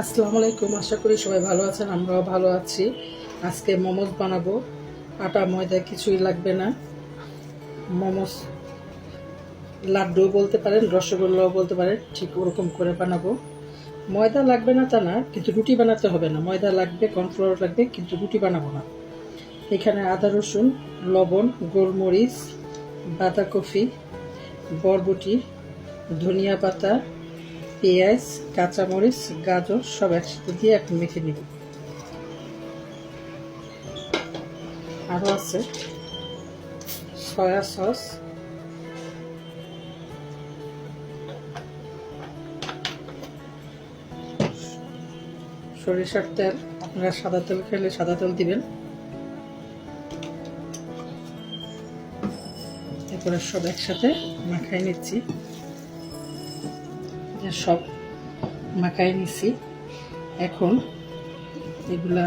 আসসালামু আলাইকুম। আশা করি সবাই ভালো আছেন, আমরাও ভালো আছি। আজকে মোমোজ বানাবো। আটা ময়দা কিছুই লাগবে না। মোমোজ লাড্ডুও বলতে পারেন, রসগোল্লাও বলতে পারেন, ঠিক ওরকম করে বানাবো। ময়দা লাগবে না তা না, কিন্তু রুটি বানাতে হবে না। ময়দা লাগবে, কর্নফ্লাওয়ার লাগবে, কিন্তু রুটি বানাবো না। এখানে আদা রসুন, লবণ, গোলমরিচ, বাঁধাকপি, বরবটি, ধনিয়া পাতা, পেঁয়াজ, কাঁচামরিচ, গাজর সব একসাথে দিয়ে এখন মেখে নিব। আরও আছে সয়া সস, সরিষার তেল, আপনারা সাদা তেল খেলে সাদা তেল দিবেন। এরপরে সব একসাথে মাখাই নিচ্ছি। সব মাখাই নিচ্ছি। এখন এগুলা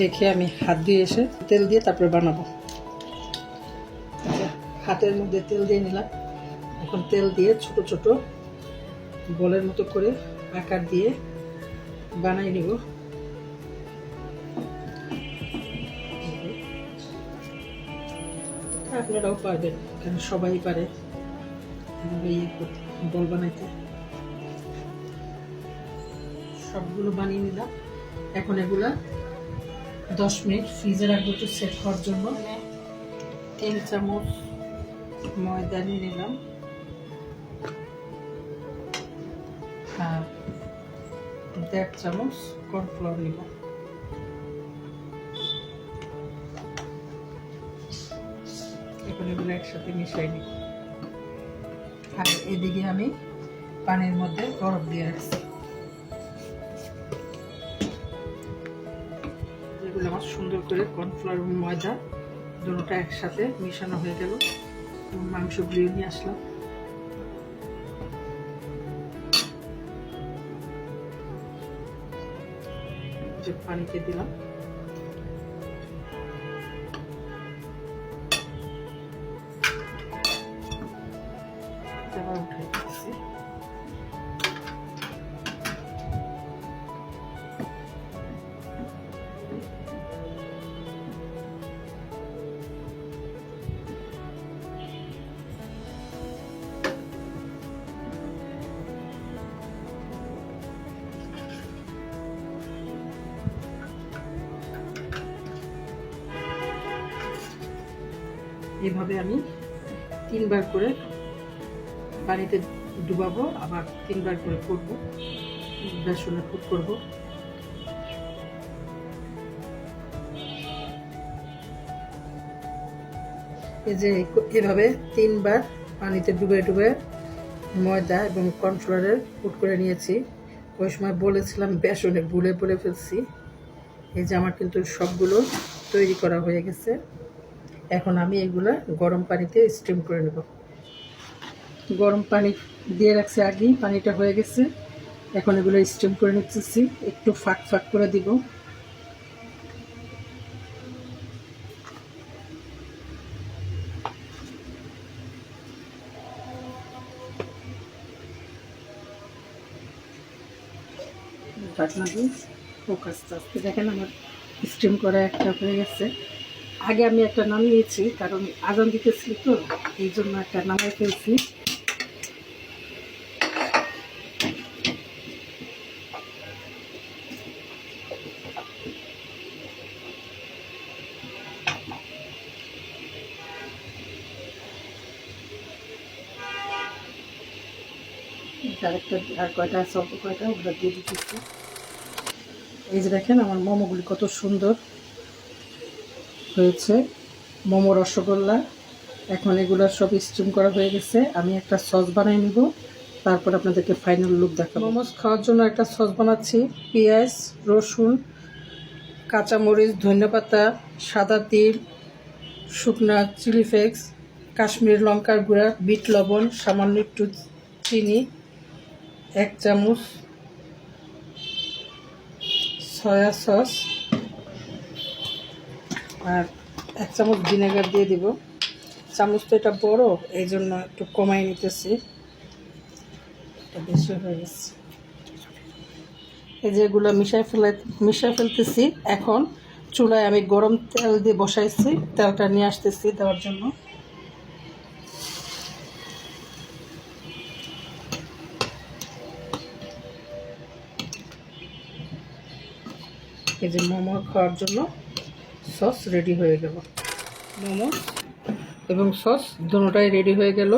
দেখে আমি হাত দিয়ে এসে তেল দিয়ে তারপরে বানাবো। হাতের মধ্যে তেল দিয়ে নিলাম। এখন তেল দিয়ে ছোট ছোট বলের মতো করে আকার দিয়ে বানাই নিব। আপনারাও পারবেন, কারণ সবাই পারে বল বানাইতে। সবগুলো বানিয়ে নিলাম। এখন এগুলা 10 মিনিট ফ্রিজে রাখবো একটু সেট হওয়ার জন্য। 3 চামচ ময়দা নিয়ে নিলাম আর 1.5 চামচ কর্নফ্লাওয়ার নিব। এখন এগুলো একসাথে মিশাই নিব। আর এদিকে আমি পানির মধ্যে বরফ দিয়ে রাখছি। এগুলো আমার সুন্দর করে কর্নফ্লাওয়ার এবং ময়দা দুটোটা একসাথে মিশানো হয়ে গেল। মাংসগুলো নিয়ে আসলাম। পানিতে দিলাম। উঠে দিচ্ছি। এভাবে আমি 3 বার করে পানিতে ডুবাবো, আবার 3 বার করে করবো। বেসনের পুর করবো। এই যে এভাবে 3 বার পানিতে ডুবে ডুবে ময়দা এবং কর্নফ্লাওয়ারের পুর করে নিয়েছি। ওই সময় বলেছিলাম বেসনে, বলে ফেলছি। এই যে আমার কিন্তু সবগুলো তৈরি করা হয়ে গেছে। এখন আমি এগুলা গরম পানিতে স্টিম করে নেব। গরম পানি দিয়ে রাখছি আগেই, পানিটা হয়ে গেছে। এখন এগুলো স্টিম করে নিচ্ছি। একটু ফাঁক ফাঁক করে দিব। ঢাকনা দিয়ে আস্তে আস্তে দেখেন আমার স্টিম করা একটা হয়ে গেছে। আগে আমি একটা নামিয়েছি, কারণ আজান দিতেছি তো, এই জন্য একটা নামাই ফেলছি। আর কয়টা আছে, অল্প কয়টা, ওগুলো দিয়ে দিতেছি। এই যে দেখেন আমার মোমোগুলি কত সুন্দর হয়েছে, মোমো রসগোল্লা। এখন এগুলো সব স্টিম করা হয়ে গেছে। আমি একটা সস বানিয়ে নিব, তারপর আপনাদেরকে ফাইনাল লুক দেখাবো। মোমোস খাওয়ার জন্য একটা সস বানাচ্ছি। পেঁয়াজ, রসুন, কাঁচামরিচ, ধনেপাতা, সাদা তিল, শুকনা চিলি ফ্লেক্স, কাশ্মীরি লঙ্কার গুঁড়া, বিট লবণ, সামান্য একটু চিনি, 1 চামচ সয়া সস আর 1 চামচ ভিনেগার দিয়ে দিব। চামচ তো এটা বড়, এই জন্য একটু কমাই নিতেছি, এটা বেশি হয়ে গেছে। এই যে এগুলো মিশাই ফেলতেছি। এখন চুলায় আমি গরম তেল দিয়ে বসাইছি, তেলটা নিয়ে আসতেছি দেওয়ার জন্য। এই যে মোমো খাওয়ার জন্য সস রেডি হয়ে গেল। মোমো এবং সস দুটোটাই রেডি হয়ে গেল।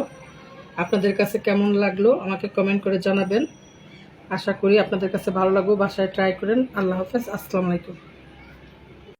আপনাদের কাছে কেমন লাগলো আমাকে কমেন্ট করে জানাবেন। আশা করি আপনাদের কাছে ভালো লাগবে। বাসায় ট্রাই করেন। আল্লাহ হাফেজ, আসসালামু আলাইকুম।